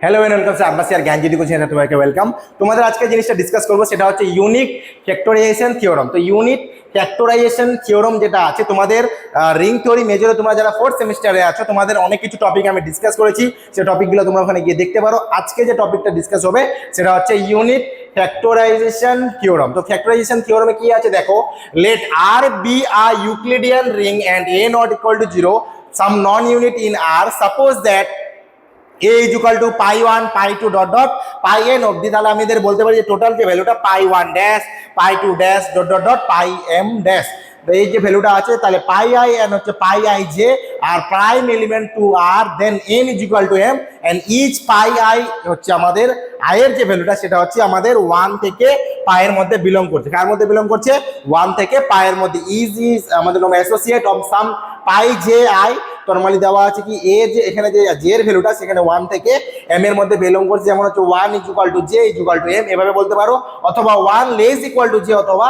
Hello and welcome sir Abbas আর জ্ঞান যদি কোচিং তোমাকে ওয়েলকাম। তোমাদের আজকে জিনিসটা ডিসকাস করবো সেটা হচ্ছে ইউনিক ফ্যাক্টরাইজেশন থিওরাম। তো ইউনিট ফ্যাক্টরাইজেশন থিওরাম যেটা আছে তোমাদের রিং থিওরি মেজরে তোমরা যারা ফোর্থ সেমিস্টারে আছো তোমাদের অনেক কিছু টপিক আমি ডিসকাস করেছি, সেই টপিকগুলো তোমরা ওখানে গিয়ে দেখতে পারো। আজকে যে টপিকটা ডিসকাস হবে সেটা হচ্ছে ইউনিট ফ্যাক্টরাইজেশন থিওরাম। তো ফ্যাক্টরাইজেশন থিওরামে কি আছে দেখো, let R be a Euclidean ring and a not equal to 0 some non-unit in R, suppose that a is equal to pi 1 pi 2 dot dot pi n অবধি, তাহলে আমি এদের বলতে পারি যে টোটাল যে ভ্যালুটা pi 1 dash pi 2 dash dot dot dot pi m dash. তো এই যে ভ্যালুটা আছে তাহলে pi I and হচ্ছে pi I j আর prime element to r, then n is equal to m and each pi I হচ্ছে আমাদের i এর যে ভ্যালুটা সেটা হচ্ছে আমাদের 1 থেকে pi এর মধ্যে বিলং করছে। কার মধ্যে বিলং করছে? 1 থেকে pi এর মধ্যে। ইজ আমাদের নাম associate of some pi j I। Normally দেওয়া আছে কি এ যে এখানে যে জে এর ভ্যালুটা সেখানে 1 থেকে m এর মধ্যে বিলং করছে, যেমন হচ্ছে 1 is equal to j is equal to m এভাবে বলতে পারো, অথবা 1 less equal to j অথবা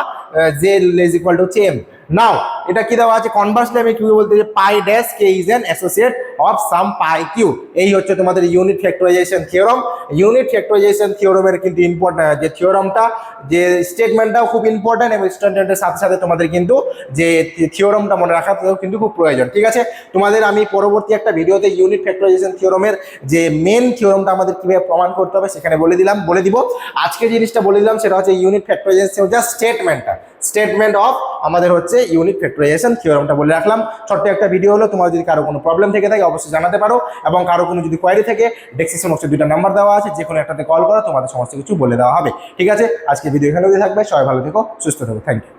j less equal to m। নাও এটা কি দেওয়া আছে, কনভার্সলি আমি কি বলতে যে pi dash k is an associate of some pi q. এই হচ্ছে তোমাদের unit factorisation theorem. Unit factorisation থিওরামের কিন্তু ইম্পর্টেন্ট যে থিওরামটা, যে স্টেটমেন্টটাও খুব ইম্পর্টেন্ট এবং স্টেটমেন্টের সাথে সাথে তোমাদের কিন্তু যে থিওরামটা মনে রাখাটাও কিন্তু খুব প্রয়োজন। ঠিক আছে, তোমাদের আমি পরবর্তী একটা ভিডিওতে ইউনিট ফ্যাক্টরাইজেশন থিওরামের যে মেন থিওরামটা আমাদের কিভাবে প্রমাণ করতে হবে সেখানে বলে দিব। আজকে জিনিসটা বলে দিলাম সেটা হচ্ছে ইউনিট ফ্যাক্টরাইজেশন জাস্ট স্টেটমেন্টটা, স্টেটমেন্ট অফ আমাদের হচ্ছে ইউনিট ফ্যাক্টরাইজেশন থিওরামটা বলে রাখলাম। ছোট্ট একটা ভিডিও হলো, তোমার যদি কারো কোনো প্রবলেম থেকে থাকে অবশ্যই জানাতে পারো, এবং কারো কোনো যদি কোয়ারি থেকে ডেসক্রিপশন বক্সে 2টা নাম্বার দেওয়া আছে, যে কোনো একটাতে কল করো, তোমাদের সমস্ত কিছু বলে দেওয়া হবে। ঠিক আছে, আজকে ভিডিও এখানে থাকবে। সবাই ভালো থেকো, সুস্থ থেকো, থ্যাংক ইউ।